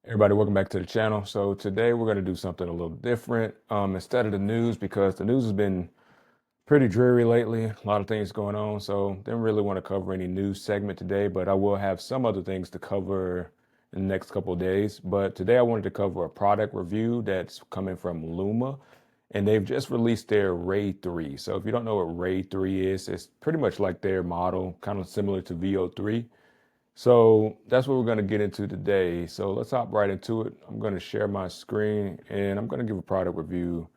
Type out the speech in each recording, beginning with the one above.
Everybody, welcome back to the channel. So today we're going to do something a little different. Instead of the news, because the news has been pretty dreary lately, a lot of things going on. So didn't really want to cover any news segment today, but I will have some other things to cover in the next couple of days. But today I wanted to cover a product review that's coming from Luma, and they've just released their Ray 3. So if you don't know what Ray 3 is, it's pretty much like their model, kind of similar to VO3. So that's what we're going to get into today. So let's hop right into it. I'm going to share my screen and I'm going to give a product review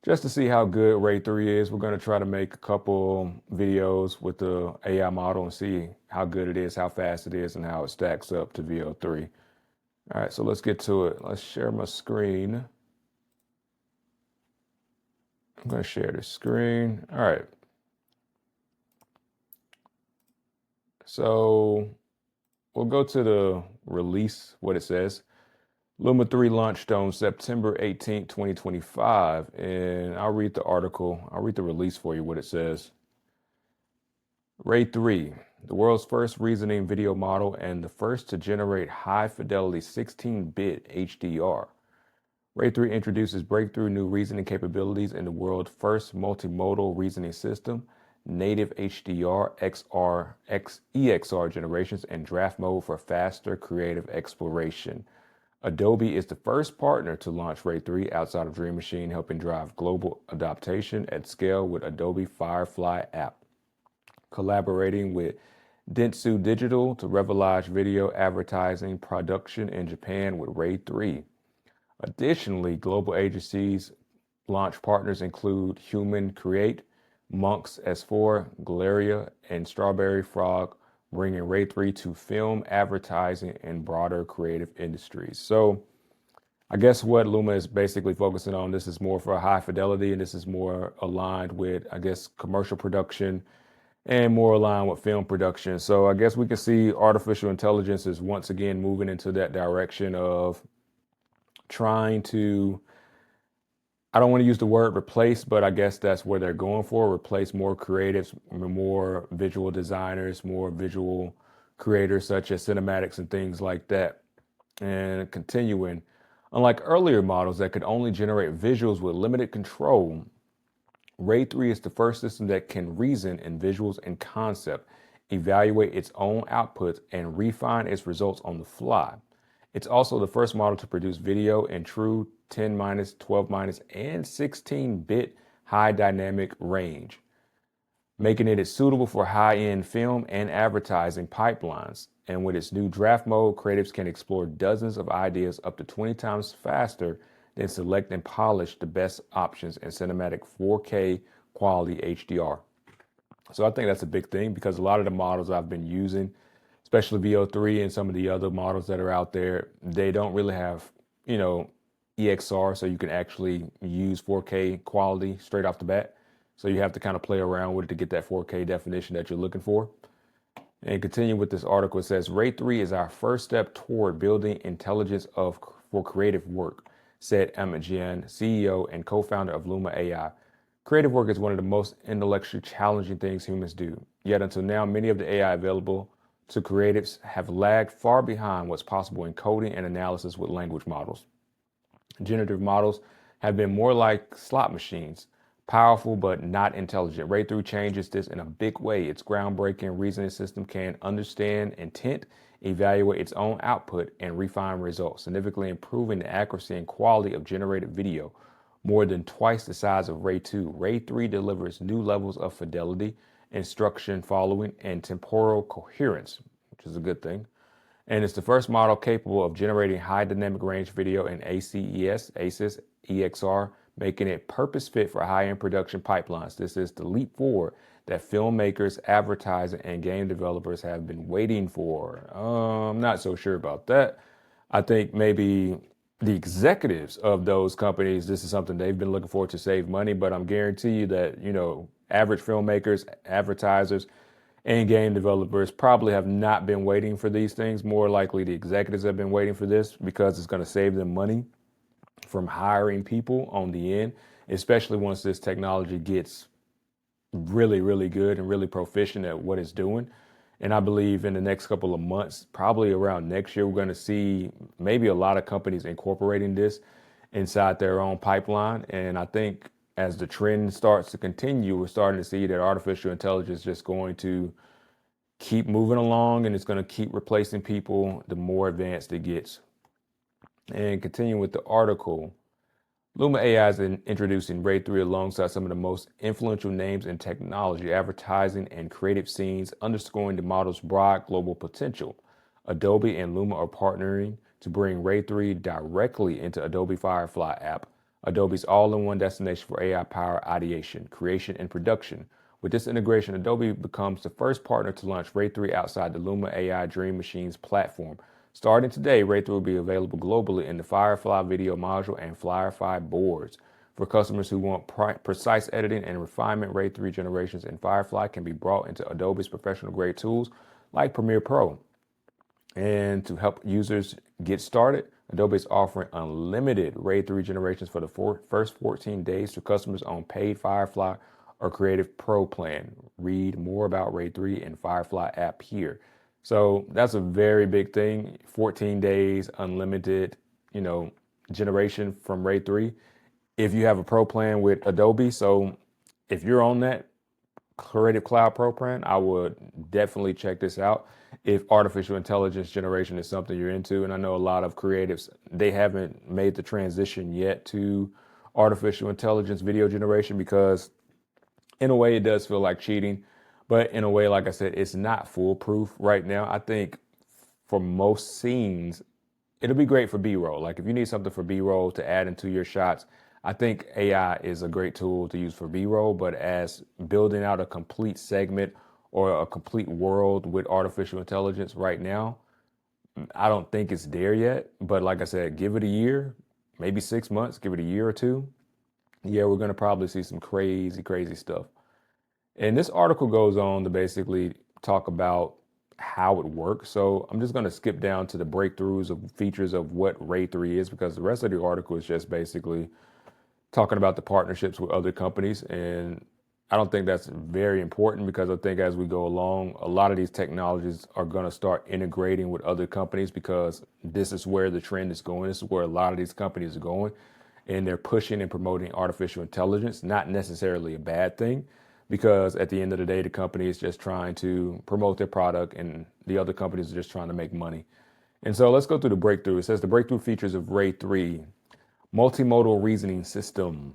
just to see how good Ray 3 is. We're going to try to make a couple videos with the AI model and see how good it is, how fast it is, and how it stacks up to VO3. All right, so let's get to it. Let's share my screen. I'm going to share the screen. All right. So we'll go to the release, what it says. Luma 3 launched on September 18th, 2025, and I'll read the article. I'll read the release for you, what it says. Ray 3, the world's first reasoning video model and the first to generate high-fidelity 16-bit HDR. Ray 3 introduces breakthrough new reasoning capabilities in the world's first multimodal reasoning system, native HDR, XR, EXR generations, and draft mode for faster creative exploration. Adobe is the first partner to launch Ray 3 outside of Dream Machine, helping drive global adoption at scale with Adobe Firefly app. Collaborating with Dentsu Digital to revolutionize video advertising production in Japan with Ray 3. Additionally, global agencies launch partners include Human Create, Monks S4, Galeria, and Strawberry Frog, bringing Ray 3 to film, advertising, and broader creative industries. So I guess what Luma is basically focusing on, this is more for high fidelity, and this is more aligned with, I guess, commercial production and more aligned with film production. So I guess we can see artificial intelligence is once again moving into that direction of trying to, I don't want to use the word replace, but I guess that's where they're going for, replace more creatives, more visual designers, more visual creators such as cinematics and things like that. And continuing, unlike earlier models that could only generate visuals with limited control, Ray 3 is the first system that can reason in visuals and concept, evaluate its own outputs, and refine its results on the fly. It's also the first model to produce video in true 10 minus, 12 minus, and 16-bit high dynamic range, making it suitable for high-end film and advertising pipelines. And with its new draft mode, creatives can explore dozens of ideas up to 20 times faster than select and polish the best options in cinematic 4K quality HDR. So I think that's a big thing because a lot of the models I've been using, especially VO3 and some of the other models that are out there, they don't really have, EXR, so you can actually use 4K quality straight off the bat. So you have to kind of play around with it to get that 4K definition that you're looking for. And continue with this article, it says, Ray 3 is our first step toward building intelligence for creative work, said Amit Jain, CEO and co-founder of Luma AI. Creative work is one of the most intellectually challenging things humans do. Yet until now, many of the AI available to creatives have lagged far behind what's possible in coding and analysis with language models. Generative models have been more like slot machines, powerful but not intelligent. Ray 3 changes this in a big way. Its groundbreaking reasoning system can understand intent, evaluate its own output, and refine results, significantly improving the accuracy and quality of generated video. More than twice the size of Ray 2, Ray 3 delivers new levels of fidelity, instruction following, and temporal coherence, which is a good thing. And it's the first model capable of generating high dynamic range video in ACES, EXR, making it purpose fit for high-end production pipelines. This is the leap forward that filmmakers, advertisers, and game developers have been waiting for. I'm not so sure about that. I think maybe the executives of those companies, this is something they've been looking for to save money, but I'm guarantee you that, average filmmakers, advertisers, and game developers probably have not been waiting for these things. More likely the executives have been waiting for this because it's going to save them money from hiring people on the end, especially once this technology gets really, really good and really proficient at what it's doing. And I believe in the next couple of months, probably around next year, we're going to see maybe a lot of companies incorporating this inside their own pipeline. And I think as the trend starts to continue, we're starting to see that artificial intelligence is just going to keep moving along, and it's going to keep replacing people the more advanced it gets. And continuing with the article, Luma AI is introducing RAID 3 alongside some of the most influential names in technology, advertising, and creative scenes, underscoring the model's broad global potential. Adobe and Luma are partnering to bring RAID 3 directly into Adobe Firefly app, Adobe's all-in-one destination for AI-powered ideation, creation, and production. With this integration, Adobe becomes the first partner to launch RAID 3 outside the Luma AI Dream Machines platform. Starting today, RAID 3 will be available globally in the Firefly video module and Firefly boards. For customers who want precise editing and refinement, RAID 3 generations in Firefly can be brought into Adobe's professional-grade tools like Premiere Pro. And to help users get started, Adobe is offering unlimited RAID 3 generations for the first 14 days to customers on paid Firefly or Creative Pro plan. Read more about RAID 3 and Firefly app here. So that's a very big thing. 14 days, unlimited, generation from RAID 3. If you have a pro plan with Adobe, so if you're on that Creative Cloud Pro plan, I would definitely check this out if artificial intelligence generation is something you're into. And I know a lot of creatives, they haven't made the transition yet to artificial intelligence video generation because in a way it does feel like cheating, but in a way, like I said, it's not foolproof right now. I think for most scenes, it'll be great for B-roll. Like if you need something for B-roll to add into your shots, I think AI is a great tool to use for B-roll, but as building out a complete segment or a complete world with artificial intelligence right now, I don't think it's there yet. But like I said, give it a year, maybe 6 months, give it a year or two. Yeah, we're going to probably see some crazy, crazy stuff. And this article goes on to basically talk about how it works. So I'm just going to skip down to the breakthroughs of features of what RAID 3 is because the rest of the article is just basically talking about the partnerships with other companies. And I don't think that's very important because I think as we go along, a lot of these technologies are going to start integrating with other companies because this is where the trend is going. This is where a lot of these companies are going. And they're pushing and promoting artificial intelligence, not necessarily a bad thing, because at the end of the day, the company is just trying to promote their product and the other companies are just trying to make money. And so let's go through the breakthrough. It says the breakthrough features of RAID 3, multimodal reasoning system.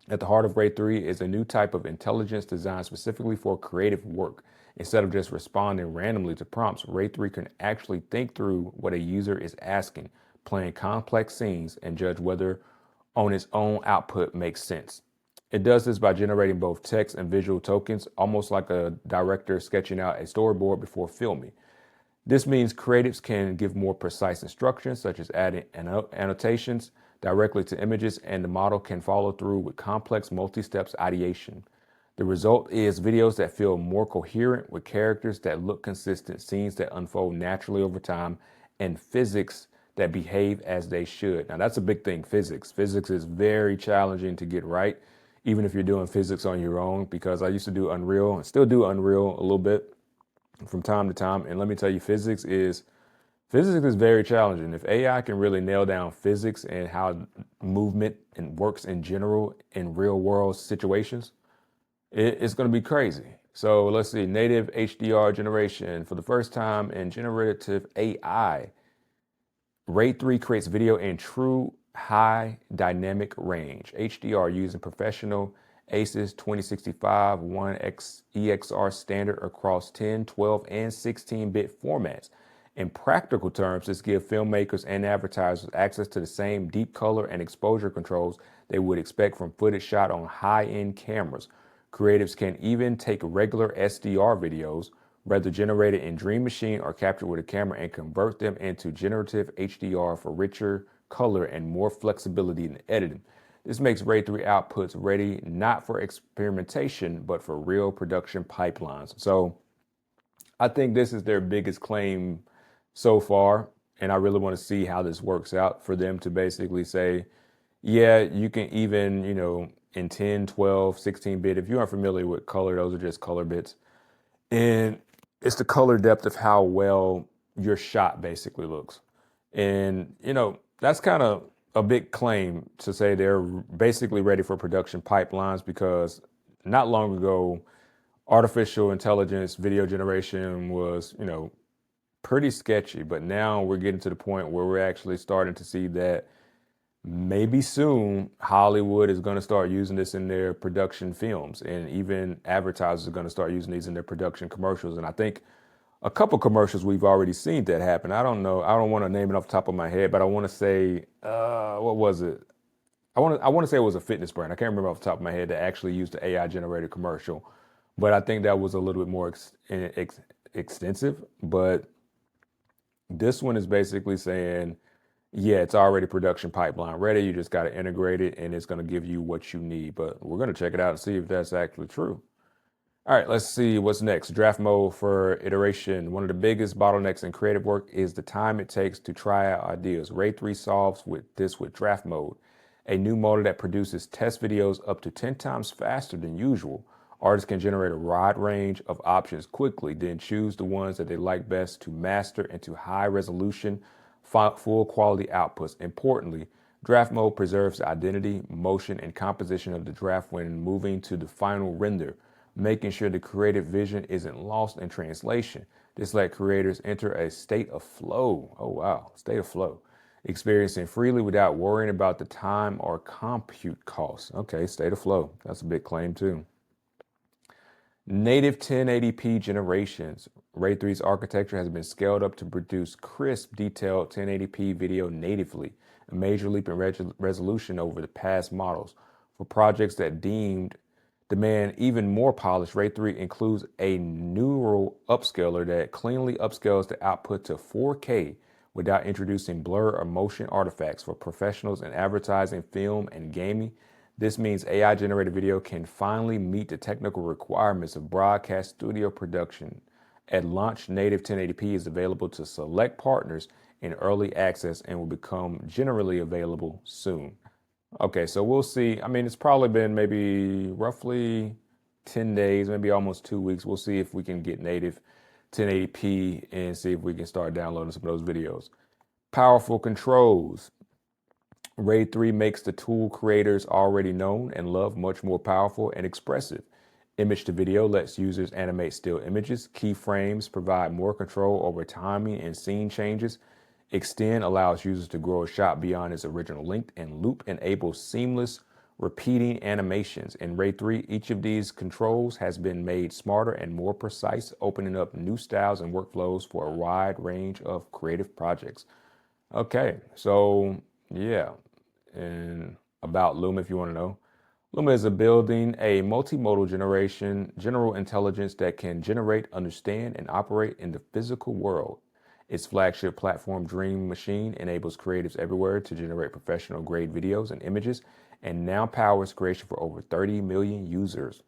At the heart of RAID 3 is a new type of intelligence designed specifically for creative work. Instead of just responding randomly to prompts, RAID 3 can actually think through what a user is asking, plan complex scenes, and judge whether on its own output makes sense. It does this by generating both text and visual tokens, almost like a director sketching out a storyboard before filming. This means creatives can give more precise instructions, such as adding annotations directly to images, and the model can follow through with complex multi-steps ideation. The result is videos that feel more coherent with characters that look consistent, scenes that unfold naturally over time, and physics that behave as they should. Now, that's a big thing, physics. Physics is very challenging to get right, even if you're doing physics on your own, because I used to do Unreal and still do Unreal a little bit from time to time. And let me tell you, physics is very challenging. If AI can really nail down physics and how movement and works in general in real world situations, it's going to be crazy. So let's see, native HDR generation. For the first time in generative AI, RAID 3 creates video in true high dynamic range, HDR, using professional ACES 2065 1X EXR standard across 10, 12, and 16-bit formats. In practical terms, this gives filmmakers and advertisers access to the same deep color and exposure controls they would expect from footage shot on high-end cameras. Creatives can even take regular SDR videos, whether generated in Dream Machine or captured with a camera, and convert them into generative HDR for richer color and more flexibility in editing. This makes RAID 3 outputs ready not for experimentation, but for real production pipelines. So I think this is their biggest claim so far. And I really want to see how this works out for them to basically say, yeah, you can even, in 10, 12, 16-bit, if you aren't familiar with color, those are just color bits. And it's the color depth of how well your shot basically looks. And, that's kind of a big claim to say they're basically ready for production pipelines because not long ago, artificial intelligence video generation was, pretty sketchy. But now we're getting to the point where we're actually starting to see that maybe soon Hollywood is going to start using this in their production films, and even advertisers are going to start using these in their production commercials. And I think a couple commercials we've already seen that happen. I don't know. I don't want to name it off the top of my head, but I want to say, what was it? I want to say it was a fitness brand. I can't remember off the top of my head that actually used the AI generated commercial, but I think that was a little bit more extensive. But this one is basically saying, yeah, it's already production pipeline ready. You just got to integrate it, and it's going to give you what you need. But we're going to check it out and see if that's actually true. All right, let's see what's next. Draft mode for iteration. One of the biggest bottlenecks in creative work is the time it takes to try out ideas. Ray 3 solves with draft mode, a new mode that produces test videos up to 10 times faster than usual. Artists can generate a wide range of options quickly, then choose the ones that they like best to master into high resolution, full quality outputs. Importantly, draft mode preserves the identity, motion, and composition of the draft when moving to the final render, making sure the creative vision isn't lost in translation. This let creators enter a state of flow. Oh, wow, state of flow. Experiencing freely without worrying about the time or compute costs. Okay, state of flow. That's a big claim, too. Native 1080p generations. Ray 3's architecture has been scaled up to produce crisp, detailed 1080p video natively, a major leap in resolution over the past models. For projects that demand even more polish, Ray 3 includes a neural upscaler that cleanly upscales the output to 4K without introducing blur or motion artifacts. For professionals in advertising, film, and gaming, this means AI generated video can finally meet the technical requirements of broadcast studio production. At launch, native 1080p is available to select partners in early access and will become generally available soon. Okay, so we'll see. I mean, it's probably been maybe roughly 10 days, maybe almost 2 weeks. We'll see if we can get native 1080p and see if we can start downloading some of those videos. Powerful controls. Ray 3 makes the tool creators already known and love much more powerful and expressive. Image to video lets users animate still images. Keyframes provide more control over timing and scene changes. Extend allows users to grow a shot beyond its original length, and Loop enables seamless repeating animations. In Ray 3, each of these controls has been made smarter and more precise, opening up new styles and workflows for a wide range of creative projects. Okay, so yeah, and about Luma, if you want to know. Luma is building a multimodal general intelligence that can generate, understand, and operate in the physical world. Its flagship platform, Dream Machine, enables creatives everywhere to generate professional grade videos and images, and now powers creation for over 30 million users.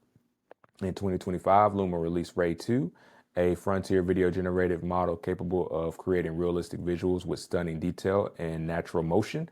In 2025, Luma released Ray 2, a frontier video generative model capable of creating realistic visuals with stunning detail and natural motion.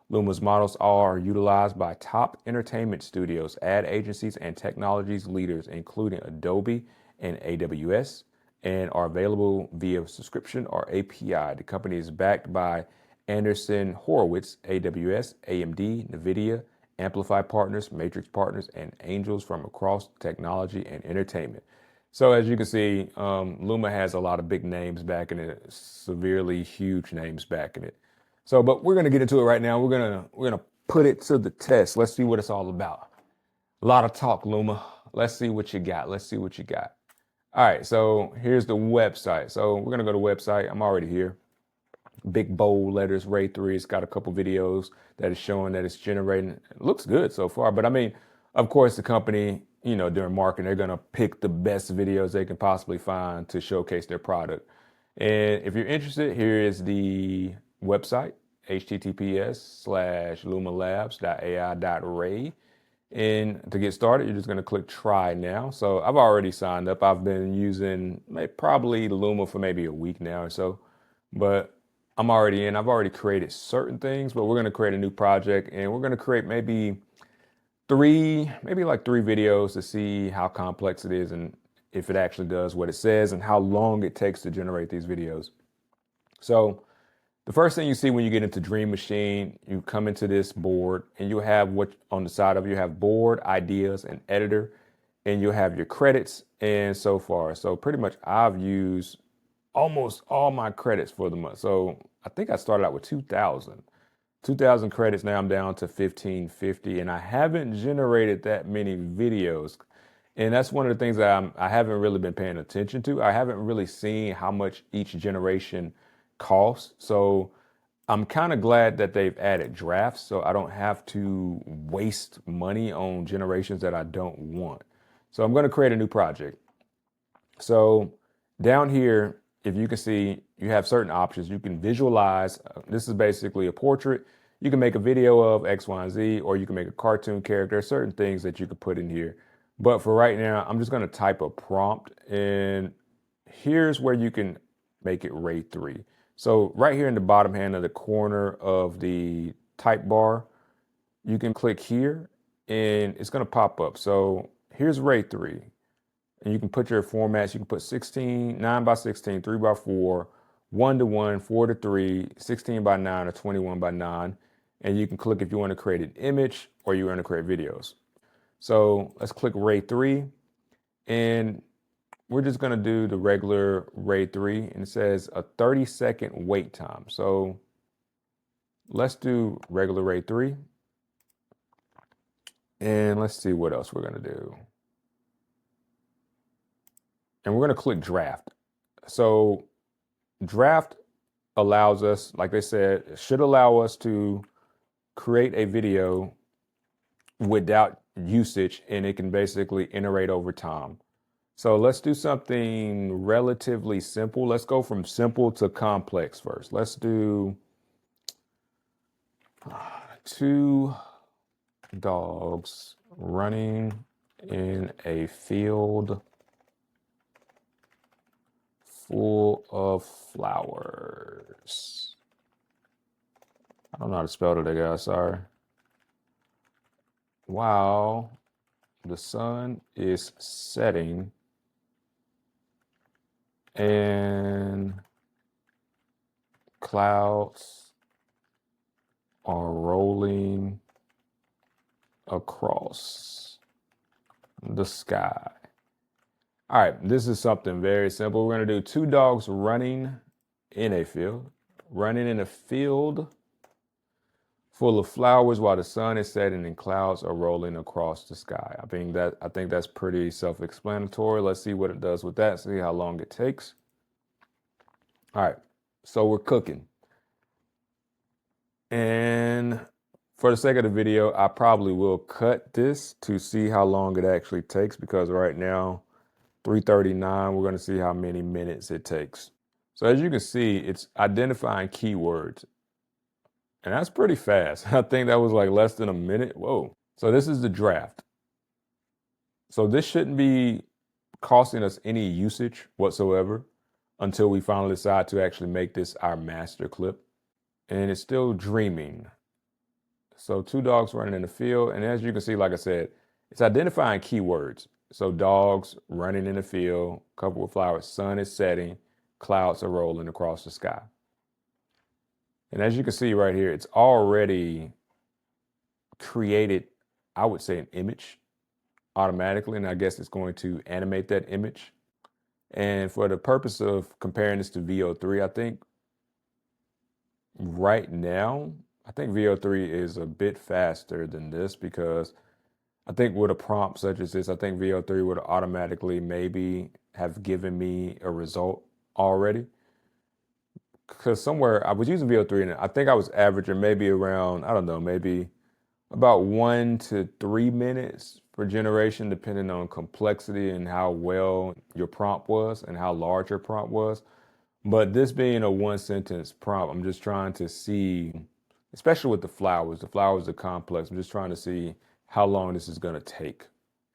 Luma's models are utilized by top entertainment studios, ad agencies, and technologies leaders, including Adobe and AWS, and are available via subscription or API. The company is backed by Anderson Horowitz, AWS, AMD, NVIDIA, Amplify Partners, Matrix Partners, and angels from across technology and entertainment. So as you can see, Luma has a lot of big names backing it, severely huge names backing it. So, but we're gonna get into it right now. We're gonna put it to the test. Let's see what it's all about. A lot of talk, Luma. Let's see what you got. Let's see what you got. All right, so here's the website. So we're gonna go to the website. I'm already here. Big bold letters, Ray 3. It's got a couple videos that is showing that it's generating. It looks good so far, but I mean, of course, the company, during marketing, they're gonna pick the best videos they can possibly find to showcase their product. And if you're interested, here is the website, https:/lumalabs.ai.ray. And to get started, you're just going to click try now. So I've already signed up. I've been using probably Luma for maybe a week now or so, but I'm already in. I've already created certain things, but we're going to create a new project, and we're going to create maybe like three videos to see how complex it is. And if it actually does what it says and how long it takes to generate these videos. So the first thing you see when you get into Dream Machine, you come into this board and you have what on the side of you have board, ideas, and editor, and you'll have your credits and so far. So pretty much I've used almost all my credits for the month. So I think I started out with 2,000 credits. Now I'm down to 1,550, and I haven't generated that many videos. And that's one of the things that I haven't really been paying attention to. I haven't really seen how much each generation costs. So I'm kind of glad that they've added drafts so I don't have to waste money on generations that I don't want. So I'm going to create a new project. So down here, if you can see, you have certain options. You can visualize. This is basically a portrait. You can make a video of X, Y, and Z, or you can make a cartoon character. Certain things that you could put in here. But for right now, I'm just going to type a prompt. And here's where you can make it Ray 3. So right here in the bottom hand of the corner of the type bar, you can click here and it's going to pop up. So here's Ray 3. And you can put your formats. You can put 16, 9 by 16, 3 by 4, 1 to 1, 4 to 3, 16 by 9, or 21 by 9. And you can click if you want to create an image or you want to create videos. So let's click Ray 3. And we're just going to do the regular Ray 3. And it says a 30-second wait time. So let's do regular Ray 3. And let's see what else we're going to do. And we're going to click draft. So draft allows us, like they said, should allow us to create a video without usage, and it can basically iterate over time. So let's do something relatively simple. Let's go from simple to complex first. Let's do 2 dogs running in a field full of flowers. I don't know how to spell it, guys. Sorry. While the sun is setting and clouds are rolling across the sky. All right, this is something very simple. We're going to do 2 dogs running in a field full of flowers while the sun is setting and clouds are rolling across the sky. I think that's pretty self-explanatory. Let's see what it does with that, see how long it takes. All right, so we're cooking. And for the sake of the video, I probably will cut this to see how long it actually takes, because right now, 3:39, we're going to see how many minutes it takes. So as you can see, it's identifying keywords. And that's pretty fast. I think that was like less than a minute. Whoa. So this is the draft. So this shouldn't be costing us any usage whatsoever until we finally decide to actually make this our master clip. And it's still dreaming. So 2 dogs running in the field. And as you can see, like I said, it's identifying keywords. So dogs running in the field, covered with flowers, sun is setting, clouds are rolling across the sky. And as you can see right here, it's already created, I would say, an image automatically. And I guess it's going to animate that image. And for the purpose of comparing this to VO3, I think right now, I think VO3 is a bit faster than this, because I think with a prompt such as this, I think VO3 would automatically maybe have given me a result already. Because somewhere I was using VO3 and I think I was averaging maybe around, I don't know, maybe about 1 to 3 minutes per generation, depending on complexity and how well your prompt was and how large your prompt was. But this being a 1-sentence prompt, I'm just trying to see, especially with the flowers are complex. I'm just trying to see how long this is going to take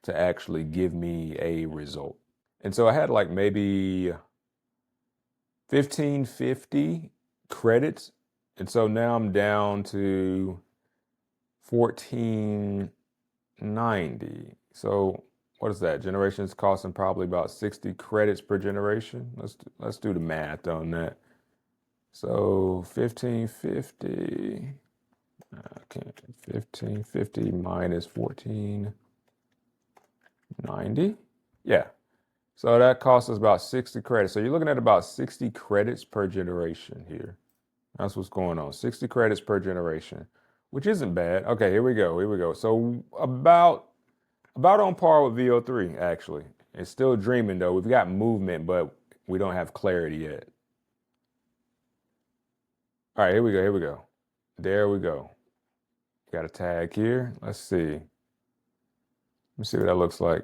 to actually give me a result. And so I had like maybe 1,550 credits. And so now I'm down to 1,490. So what is that? Generations costing probably about 60 credits per generation. Let's do the math on that. So 1550. Okay, 1550 minus 1490. Yeah. So that costs us about 60 credits. So you're looking at about 60 credits per generation here. That's what's going on. 60 credits per generation, which isn't bad. Okay, here we go. Here we go. So about on par with VO3, actually. It's still dreaming though. We've got movement, but we don't have clarity yet. All right, here we go. Here we go. There we go. Got a tag here. Let's see. Let me see what that looks like.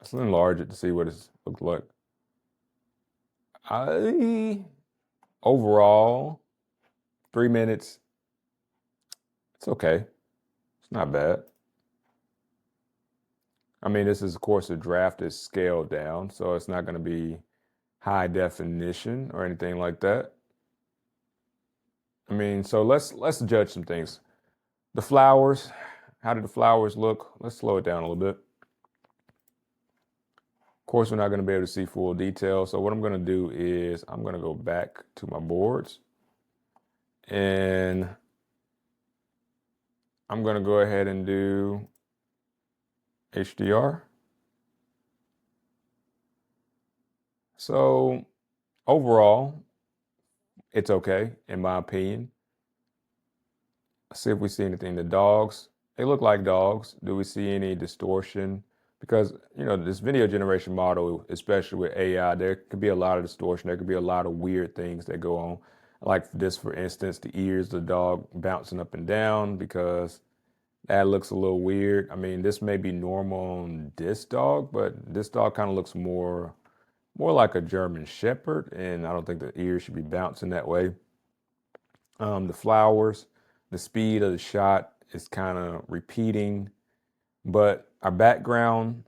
Let's enlarge it to see what it looks like. Overall, 3 minutes. It's okay. It's not bad. I mean, this is, of course, a draft is scaled down, so it's not going to be high definition or anything like that. I mean, so let's judge some things. The flowers, how did the flowers look? Let's slow it down a little bit. Of course, we're not going to be able to see full detail. So what I'm going to do is I'm going to go back to my boards and I'm going to go ahead and do HDR. So overall, it's okay, in my opinion. Let's see if we see anything. The dogs, they look like dogs. Do we see any distortion? Because, this video generation model, especially with AI, there could be a lot of distortion. There could be a lot of weird things that go on. Like this, for instance, the ears of the dog bouncing up and down because that looks a little weird. I mean, this may be normal on this dog, but this dog kind of looks more like a German Shepherd, and I don't think the ears should be bouncing that way. The flowers, the speed of the shot is kind of repeating, but the background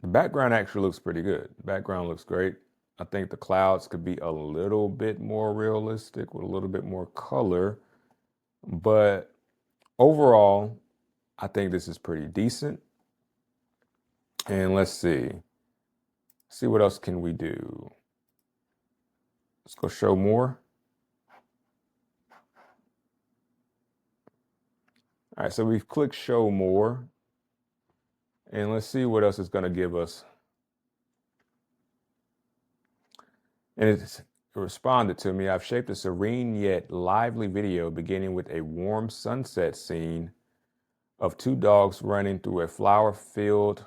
actually looks pretty good. The background looks great. I think the clouds could be a little bit more realistic with a little bit more color, but overall, I think this is pretty decent. And let's see what else can we do. Let's go show more. All right, so we've clicked show more. And let's see what else it's going to give us. And it's responded to me. I've shaped a serene yet lively video beginning with a warm sunset scene of two dogs running through a flower field,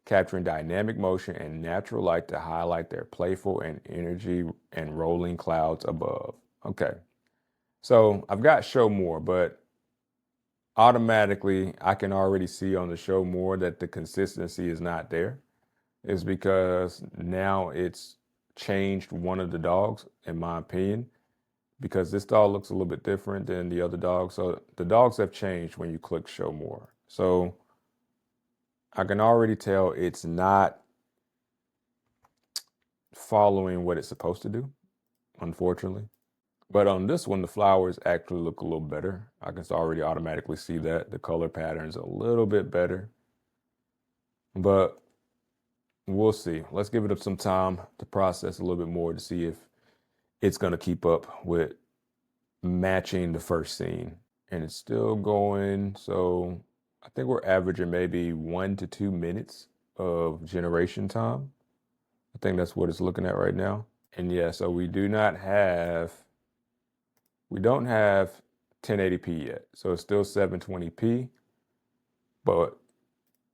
capturing dynamic motion and natural light to highlight their playful and energy and rolling clouds above. Okay. So I've got show more, but automatically I can already see on the show more that the consistency is not there. Is because now it's changed one of the dogs, in my opinion, because this dog looks a little bit different than the other dog. So the dogs have changed when you click show more. So I can already tell it's not following what it's supposed to do, unfortunately. But on this one, the flowers actually look a little better. I can already automatically see that. The color pattern's a little bit better. But we'll see. Let's give it some time to process a little bit more to see if it's going to keep up with matching the first scene. And it's still going. So I think we're averaging maybe 1 to 2 minutes of generation time. I think that's what it's looking at right now. And yeah, so we don't have 1080p yet. So it's still 720p, but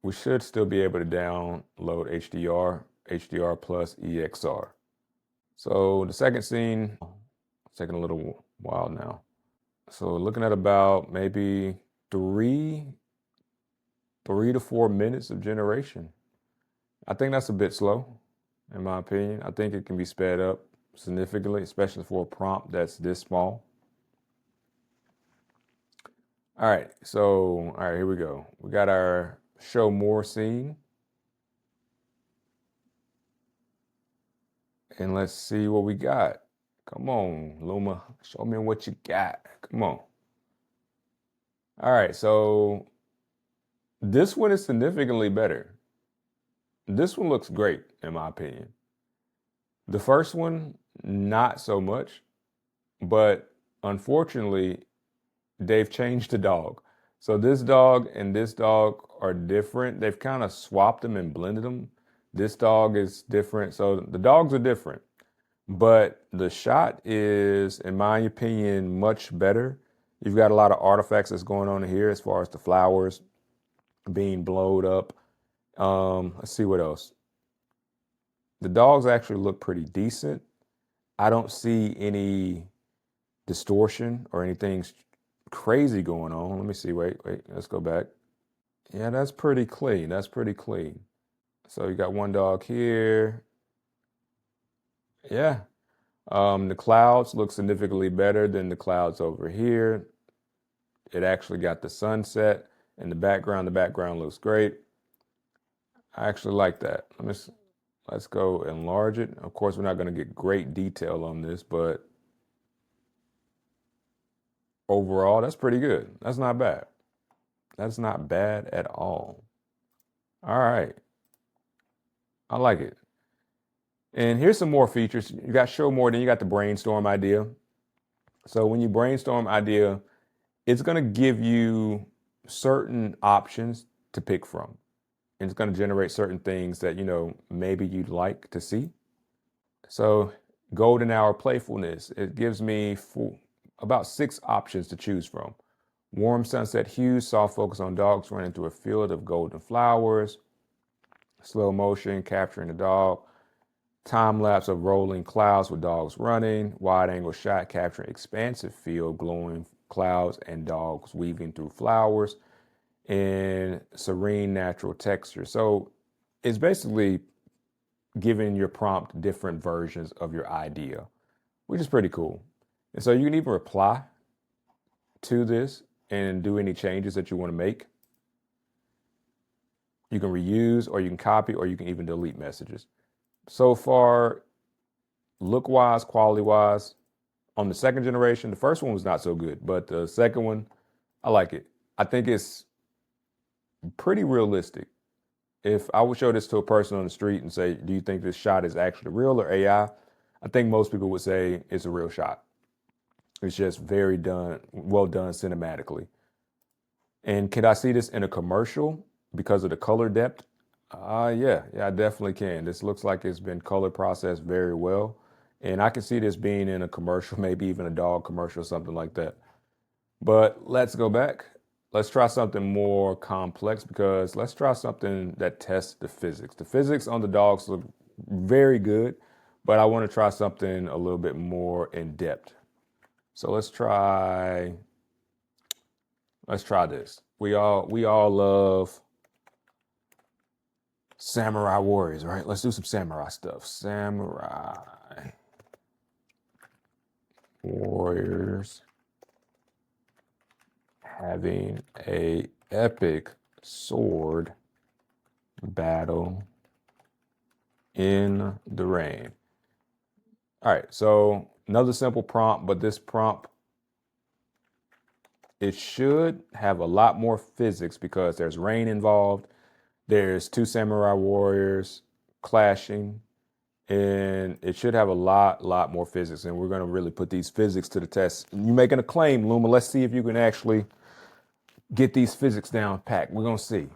we should still be able to download HDR plus EXR. So the second scene, it's taking a little while now. So looking at about maybe 3 to 4 minutes of generation. I think that's a bit slow, in my opinion. I think it can be sped up significantly, especially for a prompt that's this small. All right, here we go. We got our show more scene. And let's see what we got. Come on, Luma, show me what you got. Come on. All right, so this one is significantly better. This one looks great, in my opinion. The first one, not so much, but unfortunately, they've changed the dog. So this dog and this dog are different. They've kind of swapped them and blended them. This dog is different. So the dogs are different, but the shot is, in my opinion, much better. You've got a lot of artifacts that's going on here as far as the flowers being blowed up. Let's see what else. The dogs actually look pretty decent. I don't see any distortion or anything crazy going on. Let me see. Wait. Let's go back. Yeah, that's pretty clean. That's pretty clean. So you got one dog here. Yeah. The clouds look significantly better than the clouds over here. It actually got the sunset in the background. The background looks great. I actually like that. Let's go enlarge it. Of course, we're not going to get great detail on this, but overall, that's pretty good. That's not bad. That's not bad at all. All right. I like it. And here's some more features. You got show more, then you got the brainstorm idea. So when you brainstorm idea, it's going to give you certain options to pick from. And it's going to generate certain things that, maybe you'd like to see. So golden hour playfulness, it gives me about 6 options to choose from. Warm sunset hues, soft focus on dogs running through a field of golden flowers. Slow motion, capturing the dog. Time lapse of rolling clouds with dogs running. Wide angle shot, capturing expansive field, glowing clouds and dogs weaving through flowers. And serene natural texture. So it's basically giving your prompt different versions of your idea, which is pretty cool. And so you can even reply to this and do any changes that you want to make. You can reuse, or you can copy, or you can even delete messages. So far, look wise, quality wise, on the second generation, the first one was not so good, but the second one, I like it. I think it's pretty realistic. If I would show this to a person on the street and say, do you think this shot is actually real or AI? I think most people would say it's a real shot. It's just well done cinematically. And can I see this in a commercial because of the color depth? Yeah, I definitely can. This looks like it's been color processed very well. And I can see this being in a commercial, maybe even a dog commercial, something like that. But let's go back. Let's try something more complex, because let's try something that tests the physics. The physics on the dogs look very good, but I want to try something a little bit more in depth. So let's try this. We all love samurai warriors, right? Let's do some samurai stuff. Samurai warriors having a epic sword battle in the rain. All right, so another simple prompt, but this prompt, it should have a lot more physics because there's rain involved. There's 2 samurai warriors clashing, and it should have a lot more physics. And we're going to really put these physics to the test. You're making a claim, Luma. Let's see if you can actually get these physics down packed. We're going to see.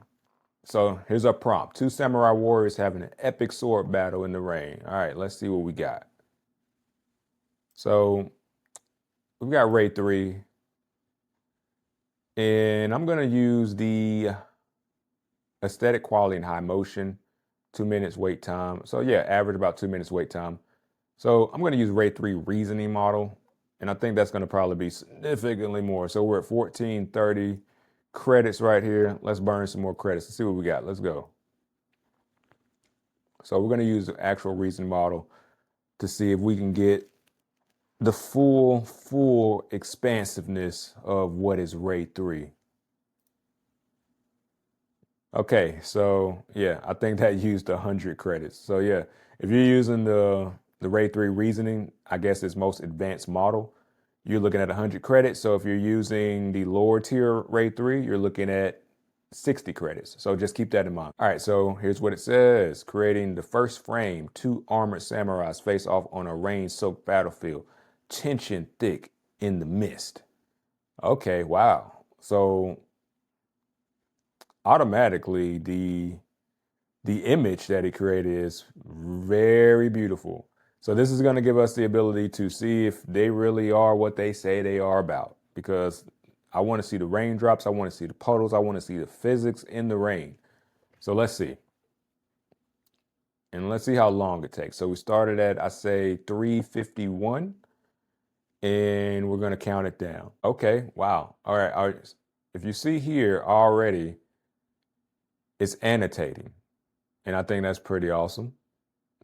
So here's our prompt. 2 samurai warriors having an epic sword battle in the rain. All right, let's see what we got. So we've got Ray 3. And I'm going to use the aesthetic quality and high motion, 2 minutes wait time. So yeah, average about 2 minutes wait time. So I'm going to use Ray 3 reasoning model. And I think that's going to probably be significantly more. So we're at 1430 credits right here. Let's burn some more credits and see what we got. Let's go. So we're going to use the actual reasoning model to see if we can get the full expansiveness of what is Ray 3. Okay, so yeah, I think that used 100 credits. So yeah, if you're using the Ray 3 reasoning, I guess its most advanced model, you're looking at 100 credits. So if you're using the lower tier RAID 3, you're looking at 60 credits. So just keep that in mind. All right, so here's what it says. Creating the first frame, two armored samurais face off on a rain-soaked battlefield. Tension thick in the mist. Okay, wow. So automatically the image that he created is very beautiful. So this is going to give us the ability to see if they really are what they say they are about, because I want to see the raindrops. I want to see the puddles. I want to see the physics in the rain. So let's see. And let's see how long it takes. So we started at, I say 351, and we're going to count it down. Okay. Wow. All right. All right. If you see here already, it's annotating. And I think that's pretty awesome,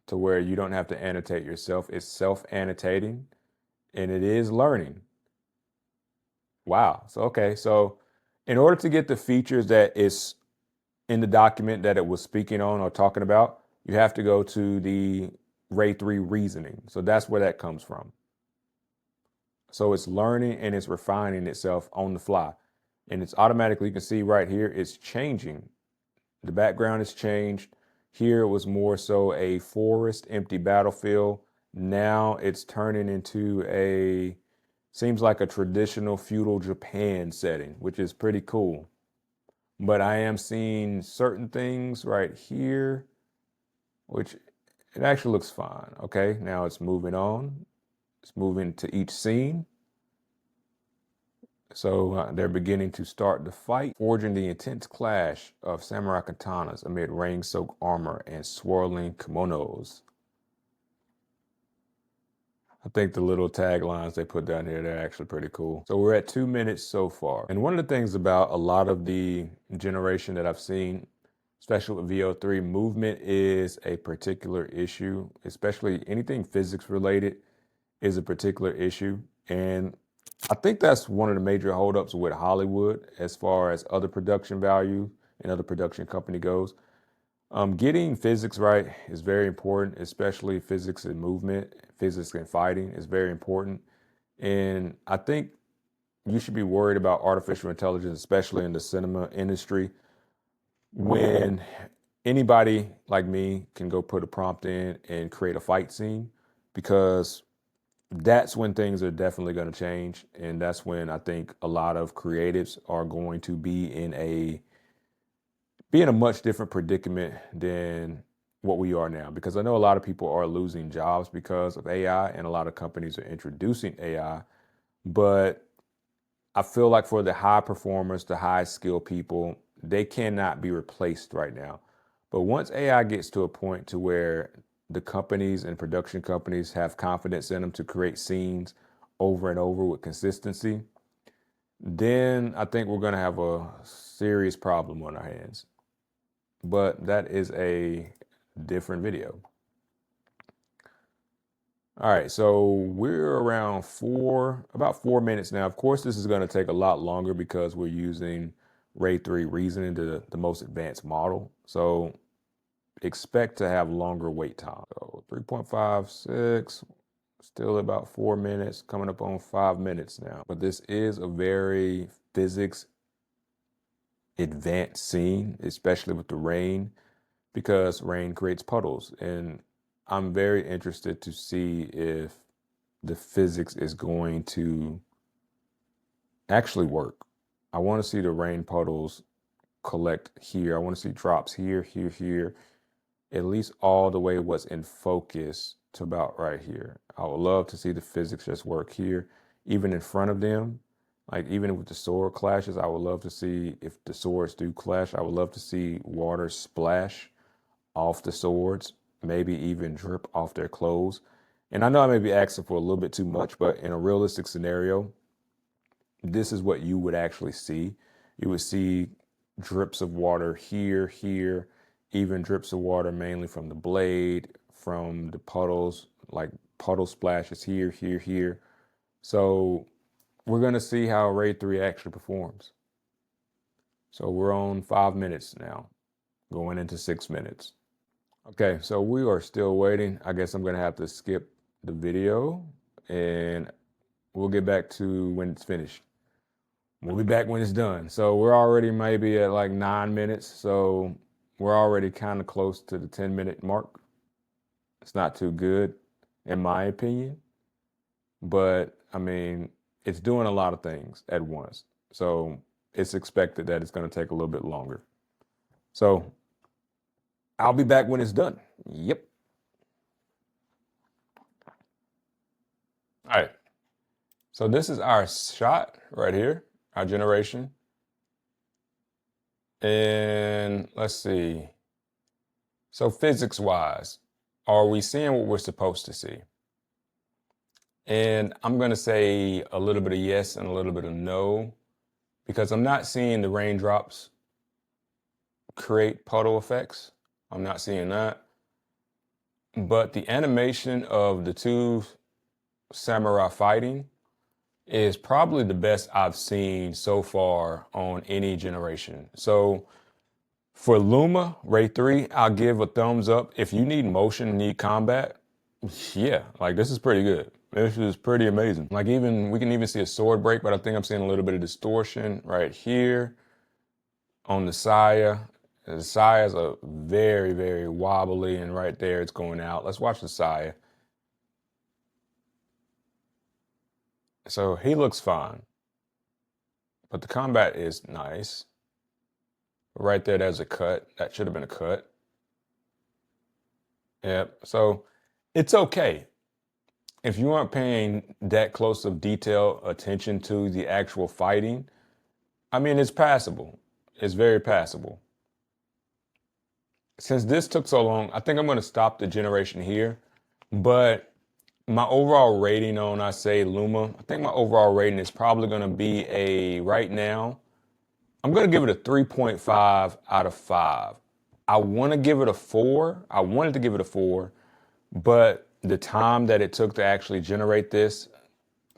to where you don't have to annotate yourself. It's self-annotating and it is learning. Wow. So, okay. So in order to get the features that is in the document that it was speaking on or talking about, you have to go to the RAID 3 reasoning. So that's where that comes from. So it's learning and it's refining itself on the fly. And it's automatically, you can see right here, it's changing. The background has changed. Here it was more so a forest, empty battlefield. Now it's turning into seems like a traditional feudal Japan setting, which is pretty cool. But I am seeing certain things right here, which it actually looks fine. Okay, now it's moving on. It's moving to each scene. So they're beginning to start the fight, forging the intense clash of samurai katanas amid rain-soaked armor and swirling kimonos. I think the little taglines they put down here, they're actually pretty cool. So we're at 2 minutes so far. And one of the things about a lot of the generation that I've seen, especially with VO3, movement is a particular issue, especially anything physics related is a particular issue. And I think that's one of the major holdups with Hollywood as far as other production value and other production company goes. Getting physics right is very important, especially physics and movement, physics and fighting is very important. And I think you should be worried about artificial intelligence, especially in the cinema industry, when anybody like me can go put a prompt in and create a fight scene, because that's when things are definitely going to change. And that's when I think a lot of creatives are going to be in a much different predicament than what we are now. Because I know a lot of people are losing jobs because of AI, and a lot of companies are introducing AI. But I feel like for the high performers, the high skill people, they cannot be replaced right now. But once AI gets to a point to where the companies and production companies have confidence in them to create scenes over and over with consistency, then I think we're going to have a serious problem on our hands. But that is a different video. All right, so we're around about 4 minutes now. Of course, this is going to take a lot longer because we're using RAID 3 reasoning, the most advanced model. So expect to have longer wait time. So 3.56, still about 4 minutes, coming up on 5 minutes now. But this is a very physics advanced scene, especially with the rain, because rain creates puddles. And I'm very interested to see if the physics is going to actually work. I want to see the rain puddles collect here. I want to see drops here, here, here, at least all the way what's in focus to about right here. I would love to see the physics just work here, even in front of them. Like even with the sword clashes, I would love to see if the swords do clash. I would love to see water splash off the swords, maybe even drip off their clothes. And I know I may be asking for a little bit too much, but in a realistic scenario, this is what you would actually see. You would see drips of water here, here, even drips of water mainly from the blade, from the puddles, like puddle splashes here, here, here. So we're going to see how RAID 3 actually performs. So we're on 5 minutes now, going into 6 minutes. Okay, so we are still waiting. I guess I'm going to have to skip the video, and We'll get back to when it's finished. We'll be back when it's done. So we're already maybe at like 9 minutes. So we're already kind of close to the 10-minute mark. It's not too good, in my opinion. But I mean, it's doing a lot of things at once. So it's expected that it's going to take a little bit longer. So I'll be back when it's done. Yep. All right. So this is our shot right here, our generation. And let's see. So physics wise, are we seeing what we're supposed to see? And I'm going to say a little bit of yes and a little bit of no, because I'm not seeing the raindrops create puddle effects. I'm not seeing that. But the animation of the two samurai fighting is probably the best I've seen so far on any generation. So for Luma Ray 3, I'll give a thumbs up. If you need motion, need combat, yeah, like this is pretty good. This is pretty amazing. Like even we can even see a sword break, but I think I'm seeing a little bit of distortion right here on the Saya. The Saya's a very, very wobbly, and right there it's going out. Let's watch the Saya. So he looks fine, but the combat is nice. Right there, there's a cut. That should have been a cut. Yep. So it's okay. If you aren't paying that close of detail attention to the actual fighting, I mean, it's passable. It's very passable. Since this took so long, I think I'm going to stop the generation here. But my overall rating on, I say Luma, I think my overall rating is probably going to be right now, I'm going to give it a 3.5 out of 5. I want to give it a 4. I wanted to give it a 4, but the time that it took to actually generate this,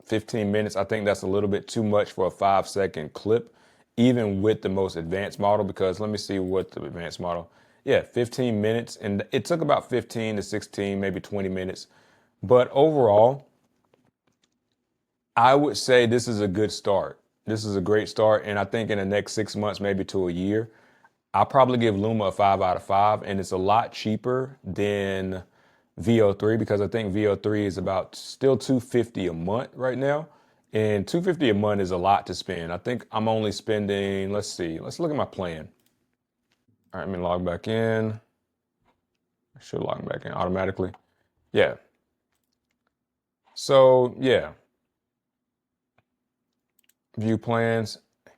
15 minutes, I think that's a little bit too much for a 5-second clip, even with the most advanced model, because let me see what the advanced model, yeah, 15 minutes. And it took about 15 to 16, maybe 20 minutes. But overall, I would say this is a good start. This is a great start. And I think in the next 6 months, maybe to a year, I'll probably give Luma a 5 out of 5. And it's a lot cheaper than VO3 because I think VO3 is about still $250 a month right now. And $250 a month is a lot to spend. I think I'm only spending, let's see, let's look at my plan. All right, let me log back in. I should log back in automatically. Yeah. So, yeah. View plans.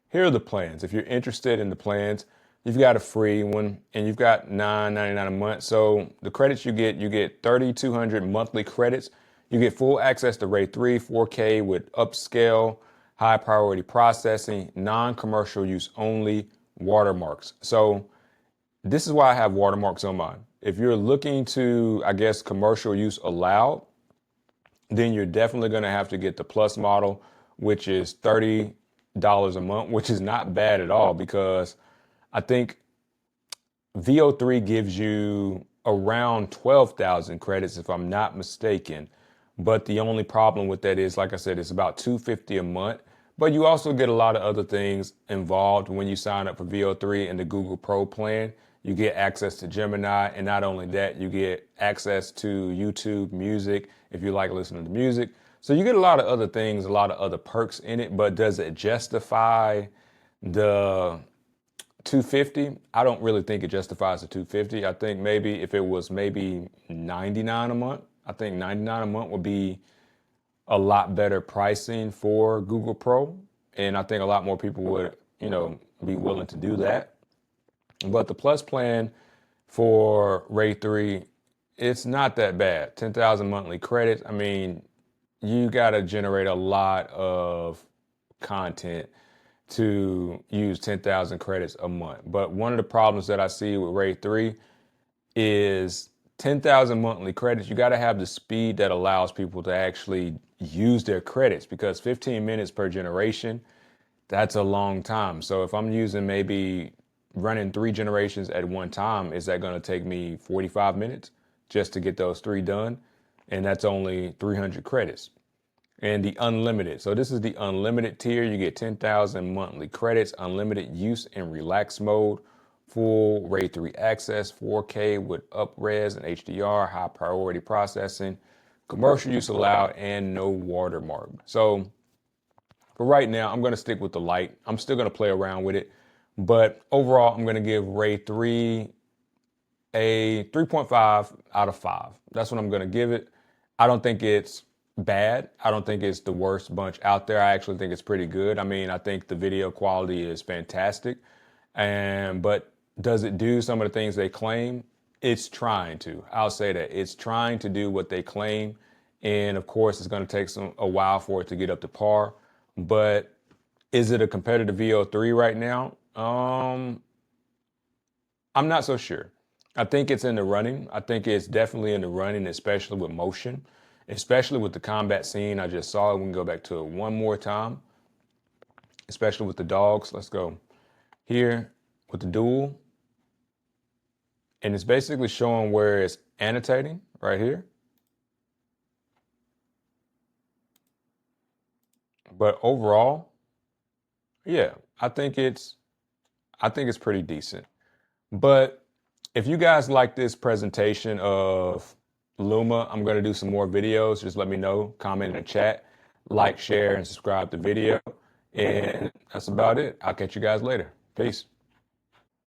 Here are the plans. If you're interested in the plans, you've got a free one and you've got $9.99 a month. So the credits you get 3,200 monthly credits. You get full access to Ray 3, 4K with upscale, high priority processing, non-commercial use only, watermarks. So this is why I have watermarks on mine. If you're looking to, I guess, commercial use allowed, then you're definitely going to have to get the plus model, which is $30 a month, which is not bad at all because I think VO3 gives you around 12,000 credits, if I'm not mistaken. But the only problem with that is, like I said, it's about $250 a month. But you also get a lot of other things involved when you sign up for VO3 and the Google Pro plan. You get access to Gemini, and not only that, you get access to YouTube Music if you like listening to music. So you get a lot of other things, a lot of other perks in it, but does it justify the 250? I don't really think it justifies the 250. I think maybe if it was maybe 99 a month, I think 99 a month would be a lot better pricing for Google Pro. And I think a lot more people would, be willing to do that. But the plus plan for Ray 3, it's not that bad. 10,000 monthly credits. I mean, you got to generate a lot of content to use 10,000 credits a month. But one of the problems that I see with Ray 3 is 10,000 monthly credits. You got to have the speed that allows people to actually use their credits because 15 minutes per generation, that's a long time. So if I'm using maybe running 3 generations at one time, is that going to take me 45 minutes just to get those 3 done? And that's only 300 credits. and the unlimited. So this is the unlimited tier. You get 10,000 monthly credits, unlimited use in relax mode, full RAID 3 access, 4K with upres and HDR, high priority processing, commercial use allowed, and no watermark. So for right now, I'm going to stick with the light. I'm still going to play around with it. But overall, I'm going to give RAID 3 a 3.5 out of 5. That's what I'm going to give it. I don't think it's bad. I don't think it's the worst bunch out there. I actually think it's pretty good. I mean, I think the video quality is fantastic. But does it do some of the things they claim? It's trying to. I'll say that. It's trying to do what they claim. And of course, it's going to take a while for it to get up to par. But is it a competitive VO3 right now? I'm not so sure. I think it's in the running. I think it's definitely in the running, especially with motion, especially with the combat scene. I just saw it. We can go back to it one more time, especially with the dogs. Let's go here with the duel. And it's basically showing where it's annotating right here. But overall, yeah, I think it's pretty decent. But if you guys like this presentation of Luma, I'm going to do some more videos. Just let me know, comment in the chat, like, share, and subscribe to the video. And that's about it. I'll catch you guys later. Peace.